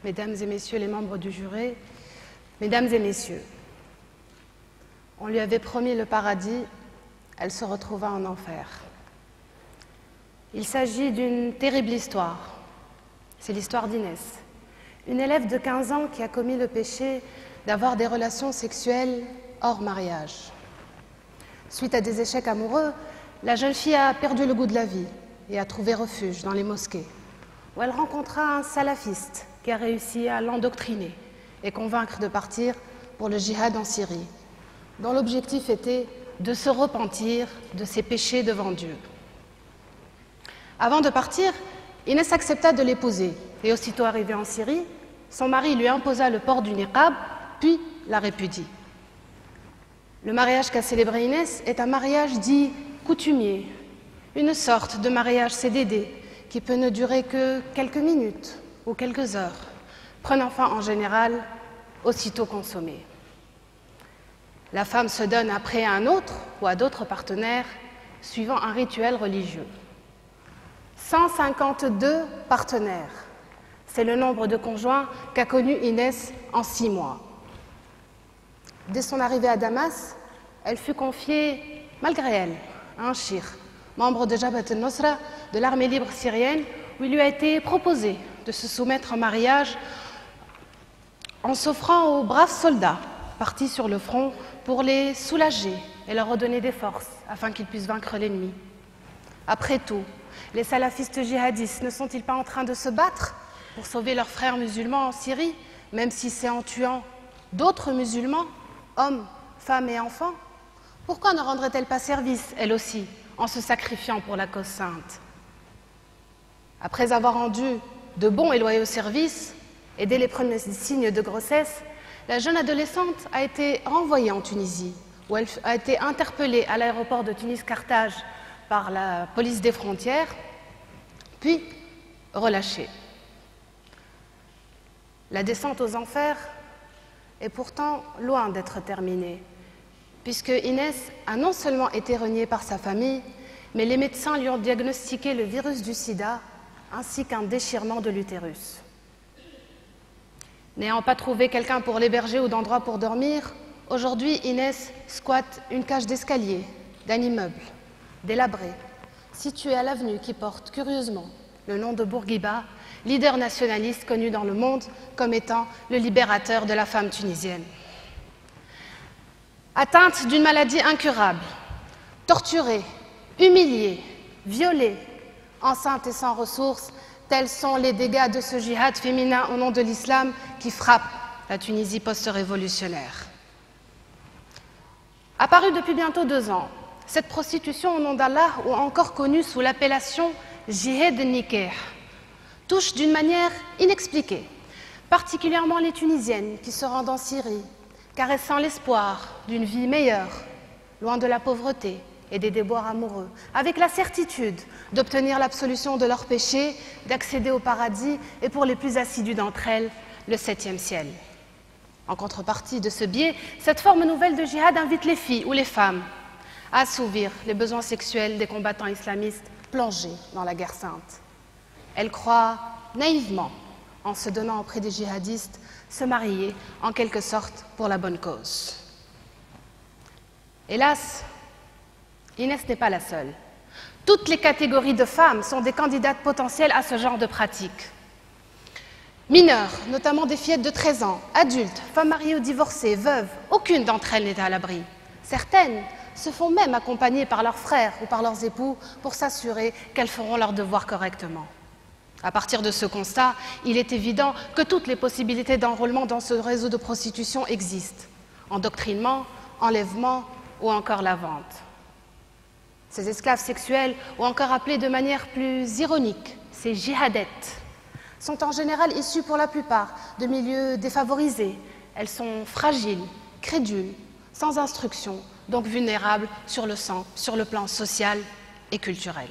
Mesdames et messieurs les membres du jury, mesdames et messieurs, on lui avait promis le paradis, elle se retrouva en enfer. Il s'agit d'une terrible histoire. C'est l'histoire d'Inès, une élève de 15 ans qui a commis le péché d'avoir des relations sexuelles hors mariage. Suite à des échecs amoureux, la jeune fille a perdu le goût de la vie et a trouvé refuge dans les mosquées, où elle rencontra un salafiste qui a réussi à l'endoctriner et convaincre de partir pour le djihad en Syrie, dont l'objectif était de se repentir de ses péchés devant Dieu. Avant de partir, Inès accepta de l'épouser et aussitôt arrivée en Syrie, son mari lui imposa le port du niqab, puis la répudie. Le mariage qu'a célébré Inès est un mariage dit coutumier, une sorte de mariage CDD qui peut ne durer que quelques minutes ou quelques heures, prenant fin en général aussitôt consommé. La femme se donne après à un autre ou à d'autres partenaires suivant un rituel religieux. 152 partenaires, c'est le nombre de conjoints qu'a connu Inès en 6 mois. Dès son arrivée à Damas, elle fut confiée, malgré elle, à un shir, membre de Jabhat al-Nusra, de l'armée libre syrienne, où il lui a été proposé de se soumettre en mariage en s'offrant aux braves soldats partis sur le front pour les soulager et leur redonner des forces afin qu'ils puissent vaincre l'ennemi. Après tout, les salafistes djihadistes ne sont-ils pas en train de se battre pour sauver leurs frères musulmans en Syrie, même si c'est en tuant d'autres musulmans, hommes, femmes et enfants? Pourquoi ne rendrait-elle pas service, elle aussi, en se sacrifiant pour la cause sainte? Après avoir rendu de bons et loyaux services, et dès les premiers signes de grossesse, la jeune adolescente a été renvoyée en Tunisie, où elle a été interpellée à l'aéroport de Tunis-Carthage par la police des frontières, puis relâchée. La descente aux enfers est pourtant loin d'être terminée, puisque Inès a non seulement été reniée par sa famille, mais les médecins lui ont diagnostiqué le virus du sida ainsi qu'un déchirement de l'utérus. N'ayant pas trouvé quelqu'un pour l'héberger ou d'endroit pour dormir, aujourd'hui Inès squatte une cage d'escalier d'un immeuble délabré, situé à l'avenue qui porte curieusement le nom de Bourguiba, leader nationaliste connu dans le monde comme étant le libérateur de la femme tunisienne. Atteinte d'une maladie incurable, torturée, humiliée, violée, enceinte et sans ressources, tels sont les dégâts de ce djihad féminin au nom de l'islam qui frappe la Tunisie post-révolutionnaire. Apparue depuis bientôt 2 ans, cette prostitution au nom d'Allah, ou encore connue sous l'appellation jihad nikah, touche d'une manière inexpliquée, particulièrement les Tunisiennes qui se rendent en Syrie, caressant l'espoir d'une vie meilleure, loin de la pauvreté et des déboires amoureux, avec la certitude d'obtenir l'absolution de leurs péchés, d'accéder au paradis et pour les plus assidues d'entre elles, le 7e ciel. En contrepartie de ce biais, cette forme nouvelle de djihad invite les filles ou les femmes à assouvir les besoins sexuels des combattants islamistes plongés dans la guerre sainte. Elles croient naïvement, en se donnant auprès des djihadistes, se marier en quelque sorte pour la bonne cause. Hélas, Inès n'est pas la seule. Toutes les catégories de femmes sont des candidates potentielles à ce genre de pratique. Mineures, notamment des fillettes de 13 ans, adultes, femmes mariées ou divorcées, veuves, aucune d'entre elles n'est à l'abri. Certaines se font même accompagner par leurs frères ou par leurs époux pour s'assurer qu'elles feront leurs devoirs correctement. À partir de ce constat, il est évident que toutes les possibilités d'enrôlement dans ce réseau de prostitution existent. Endoctrinement, enlèvement ou encore la vente. Ces esclaves sexuels, ou encore appelés de manière plus ironique, ces djihadettes, sont en général issues pour la plupart de milieux défavorisés. Elles sont fragiles, crédules, sans instruction, donc vulnérables sur le plan social et culturel.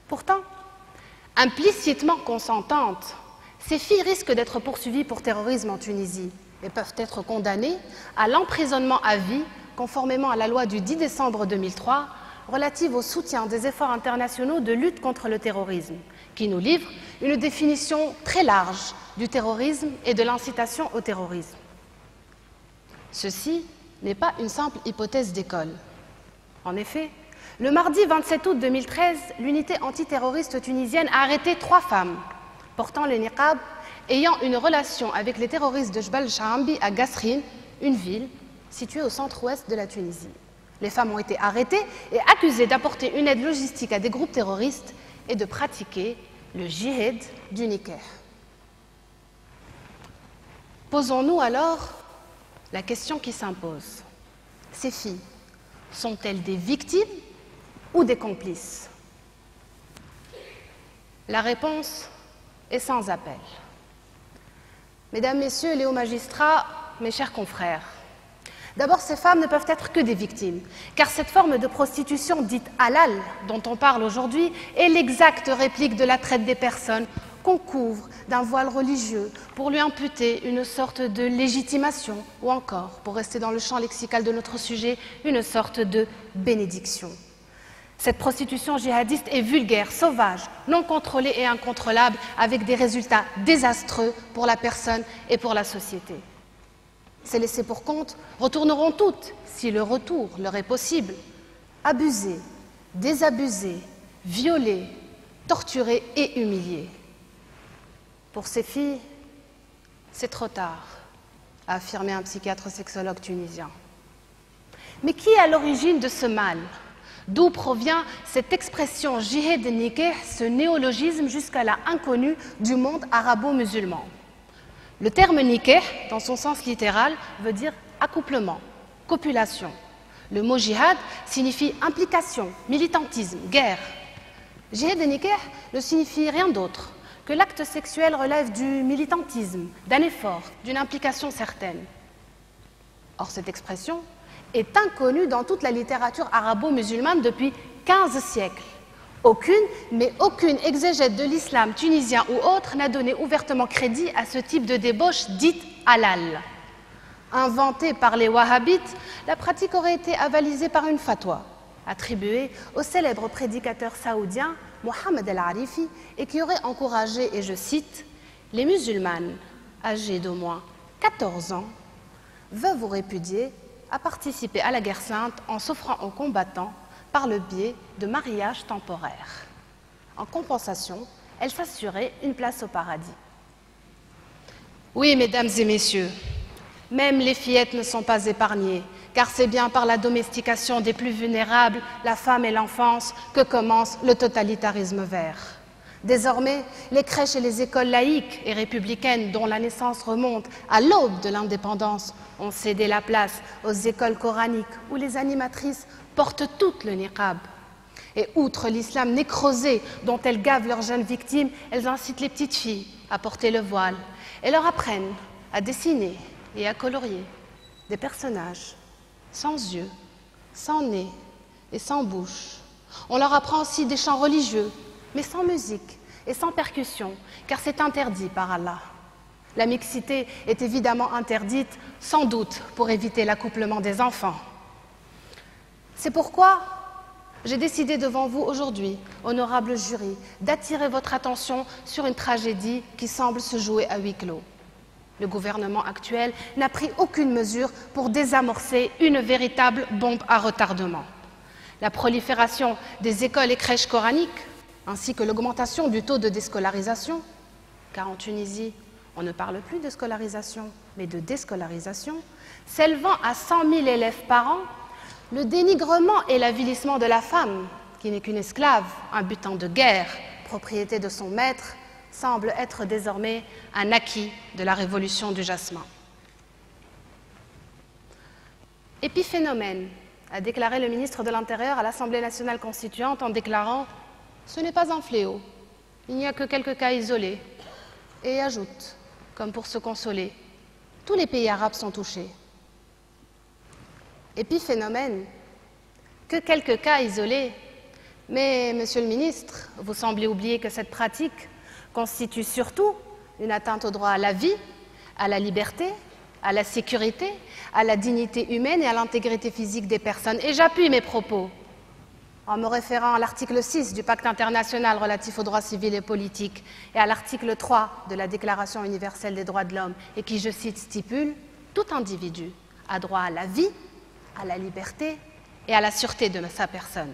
Pourtant, implicitement consentantes, ces filles risquent d'être poursuivies pour terrorisme en Tunisie et peuvent être condamnées à l'emprisonnement à vie conformément à la loi du 10 décembre 2003 relative au soutien des efforts internationaux de lutte contre le terrorisme, qui nous livre une définition très large du terrorisme et de l'incitation au terrorisme. Ceci n'est pas une simple hypothèse d'école. En effet, le mardi 27 août 2013, l'unité antiterroriste tunisienne a arrêté 3 femmes portant le niqab ayant une relation avec les terroristes de Jbal Chaambi à Gasrine, une ville située au centre-ouest de la Tunisie. Les femmes ont été arrêtées et accusées d'apporter une aide logistique à des groupes terroristes et de pratiquer le djihad du nikah. Posons-nous alors la question qui s'impose. Ces filles sont-elles des victimes ou des complices? La réponse est sans appel. Mesdames, Messieurs les hauts magistrats, mes chers confrères, d'abord, ces femmes ne peuvent être que des victimes, car cette forme de prostitution dite halal, dont on parle aujourd'hui, est l'exacte réplique de la traite des personnes qu'on couvre d'un voile religieux pour lui imputer une sorte de légitimation, ou encore, pour rester dans le champ lexical de notre sujet, une sorte de bénédiction. Cette prostitution djihadiste est vulgaire, sauvage, non contrôlée et incontrôlable, avec des résultats désastreux pour la personne et pour la société. Ces laissés pour compte retourneront toutes, si le retour leur est possible, abusées, désabusées, violées, torturées et humiliées. Pour ces filles, c'est trop tard, a affirmé un psychiatre sexologue tunisien. Mais qui est à l'origine de ce mal? D'où provient cette expression jihad nikah, ce néologisme jusqu'à-là inconnu du monde arabo-musulman? Le terme nikah, dans son sens littéral, veut dire accouplement, copulation. Le mot jihad signifie implication, militantisme, guerre. Jihad nikah ne signifie rien d'autre que l'acte sexuel relève du militantisme, d'un effort, d'une implication certaine. Or, cette expression est inconnue dans toute la littérature arabo-musulmane depuis 15 siècles. Aucune exégète de l'islam tunisien ou autre n'a donné ouvertement crédit à ce type de débauche dite halal. Inventée par les wahhabites, la pratique aurait été avalisée par une fatwa, attribuée au célèbre prédicateur saoudien Mohamed El-Arifi et qui aurait encouragé, et je cite, « les musulmanes âgées d'au moins 14 ans, veuves ou répudiées, à participer à la guerre sainte en s'offrant aux combattants par le biais de mariages temporaires. En compensation, elles s'assuraient une place au paradis. » Oui, mesdames et messieurs, même les fillettes ne sont pas épargnées, car c'est bien par la domestication des plus vulnérables, la femme et l'enfance, que commence le totalitarisme vert. Désormais, les crèches et les écoles laïques et républicaines, dont la naissance remonte à l'aube de l'indépendance, ont cédé la place aux écoles coraniques où les animatrices portent toutes le niqab. Et outre l'islam nécrosé dont elles gavent leurs jeunes victimes, elles incitent les petites filles à porter le voile et leur apprennent à dessiner et à colorier des personnages sans yeux, sans nez et sans bouche. On leur apprend aussi des chants religieux, mais sans musique et sans percussion, car c'est interdit par Allah. La mixité est évidemment interdite, sans doute pour éviter l'accouplement des enfants. C'est pourquoi j'ai décidé devant vous aujourd'hui, honorable jury, d'attirer votre attention sur une tragédie qui semble se jouer à huis clos. Le gouvernement actuel n'a pris aucune mesure pour désamorcer une véritable bombe à retardement. La prolifération des écoles et crèches coraniques, ainsi que l'augmentation du taux de déscolarisation, car en Tunisie, on ne parle plus de scolarisation, mais de déscolarisation, s'élevant à 100 000 élèves par an, le dénigrement et l'avilissement de la femme, qui n'est qu'une esclave, un butin de guerre, propriété de son maître, semble être désormais un acquis de la révolution du jasmin. Épiphénomène, a déclaré le ministre de l'Intérieur à l'Assemblée nationale constituante en déclarant « Ce n'est pas un fléau, il n'y a que quelques cas isolés » et ajoute, comme pour se consoler, « Tous les pays arabes sont touchés ». Épiphénomène, que quelques cas isolés, mais, monsieur le ministre, vous semblez oublier que cette pratique constitue surtout une atteinte au droit à la vie, à la liberté, à la sécurité, à la dignité humaine et à l'intégrité physique des personnes. Et j'appuie mes propos. en me référant à l'article 6 du Pacte international relatif aux droits civils et politiques et à l'article 3 de la Déclaration universelle des droits de l'homme et qui, je cite, stipule « Tout individu a droit à la vie, à la liberté et à la sûreté de sa personne ».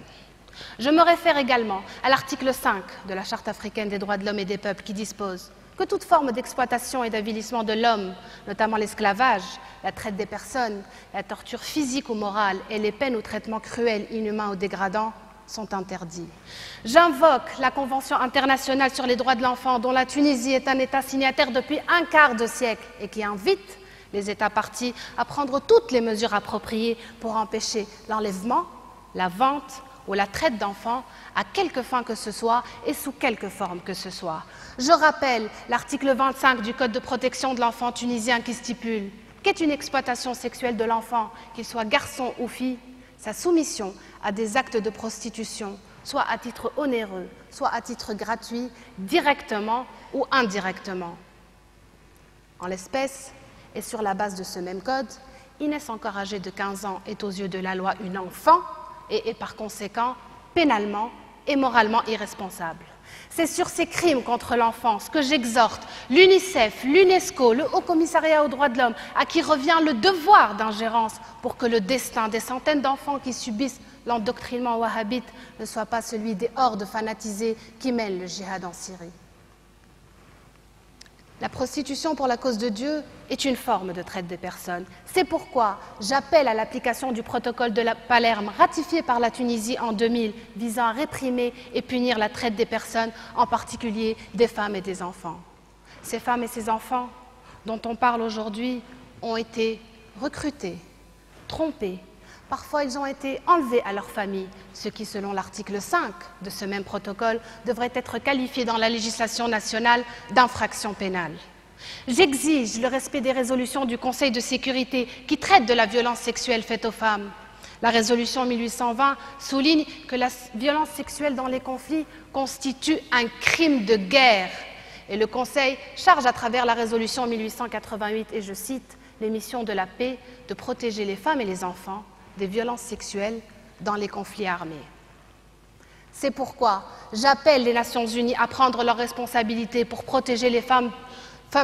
Je me réfère également à l'article 5 de la Charte africaine des droits de l'homme et des peuples qui dispose que toute forme d'exploitation et d'avilissement de l'homme, notamment l'esclavage, la traite des personnes, la torture physique ou morale et les peines ou traitements cruels, inhumains ou dégradants sont interdits. J'invoque la Convention internationale sur les droits de l'enfant dont la Tunisie est un État signataire depuis un quart de siècle et qui invite les États partis à prendre toutes les mesures appropriées pour empêcher l'enlèvement, la vente ou la traite d'enfants à quelque fin que ce soit et sous quelque forme que ce soit. Je rappelle l'article 25 du Code de protection de l'enfant tunisien qui stipule qu'est une exploitation sexuelle de l'enfant, qu'il soit garçon ou fille, sa soumission à des actes de prostitution, soit à titre onéreux, soit à titre gratuit, directement ou indirectement. En l'espèce, et sur la base de ce même code, Inès, encore âgée de 15 ans, est aux yeux de la loi une enfant et est par conséquent pénalement et moralement irresponsable. C'est sur ces crimes contre l'enfance que j'exhorte l'UNICEF, l'UNESCO, le Haut Commissariat aux droits de l'homme, à qui revient le devoir d'ingérence pour que le destin des centaines d'enfants qui subissent l'endoctrinement wahhabite ne soit pas celui des hordes fanatisées qui mènent le djihad en Syrie. La prostitution pour la cause de Dieu est une forme de traite des personnes. C'est pourquoi j'appelle à l'application du protocole de Palerme ratifié par la Tunisie en 2000 visant à réprimer et punir la traite des personnes, en particulier des femmes et des enfants. Ces femmes et ces enfants dont on parle aujourd'hui ont été recrutés, trompés. Parfois, ils ont été enlevés à leur famille, ce qui, selon l'article 5 de ce même protocole, devrait être qualifié dans la législation nationale d'infraction pénale. J'exige le respect des résolutions du Conseil de sécurité qui traitent de la violence sexuelle faite aux femmes. La résolution 1820 souligne que la violence sexuelle dans les conflits constitue un crime de guerre. Et le Conseil charge à travers la résolution 1888, et je cite, les missions de la paix de protéger les femmes et les enfants des violences sexuelles dans les conflits armés. C'est pourquoi j'appelle les Nations Unies à prendre leurs responsabilités pour protéger les femmes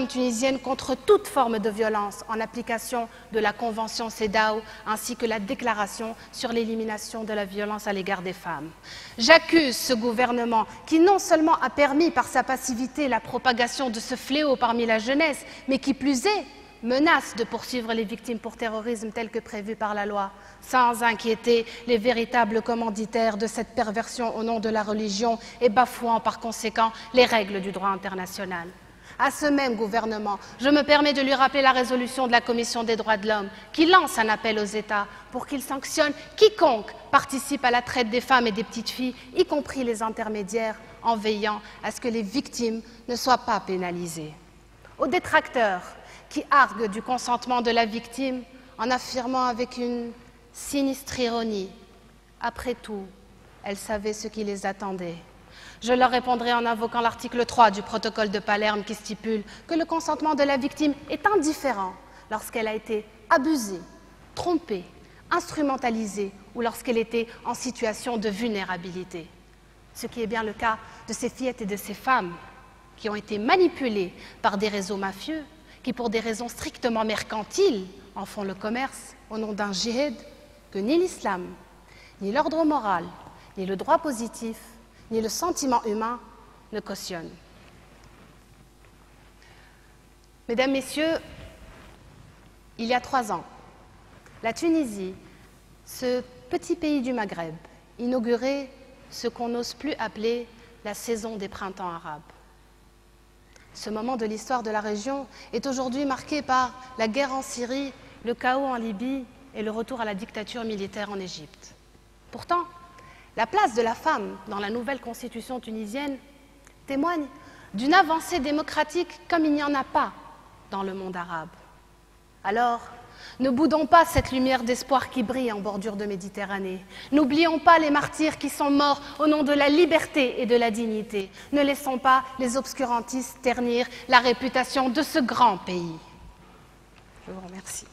tunisiennes contre toute forme de violence en application de la Convention CEDAW ainsi que la Déclaration sur l'élimination de la violence à l'égard des femmes. J'accuse ce gouvernement qui non seulement a permis par sa passivité la propagation de ce fléau parmi la jeunesse, mais qui plus est, menace de poursuivre les victimes pour terrorisme tel que prévu par la loi, sans inquiéter les véritables commanditaires de cette perversion au nom de la religion et bafouant par conséquent les règles du droit international. À ce même gouvernement, je me permets de lui rappeler la résolution de la Commission des droits de l'homme qui lance un appel aux États pour qu'ils sanctionnent quiconque participe à la traite des femmes et des petites filles, y compris les intermédiaires, en veillant à ce que les victimes ne soient pas pénalisées. Aux détracteurs qui arguent du consentement de la victime en affirmant avec une sinistre ironie « Après tout, elle savait ce qui les attendait ». Je leur répondrai en invoquant l'article 3 du protocole de Palerme qui stipule que le consentement de la victime est indifférent lorsqu'elle a été abusée, trompée, instrumentalisée ou lorsqu'elle était en situation de vulnérabilité. Ce qui est bien le cas de ces fillettes et de ces femmes qui ont été manipulées par des réseaux mafieux qui, pour des raisons strictement mercantiles, en font le commerce au nom d'un djihad que ni l'islam, ni l'ordre moral, ni le droit positif, ni le sentiment humain ne cautionnent. Mesdames, Messieurs, il y a 3 ans, la Tunisie, ce petit pays du Maghreb, inaugurait ce qu'on n'ose plus appeler la saison des printemps arabes. Ce moment de l'histoire de la région est aujourd'hui marqué par la guerre en Syrie, le chaos en Libye et le retour à la dictature militaire en Égypte. Pourtant, la place de la femme dans la nouvelle constitution tunisienne témoigne d'une avancée démocratique comme il n'y en a pas dans le monde arabe. Alors, ne boudons pas cette lumière d'espoir qui brille en bordure de Méditerranée. N'oublions pas les martyrs qui sont morts au nom de la liberté et de la dignité. Ne laissons pas les obscurantistes ternir la réputation de ce grand pays. Je vous remercie.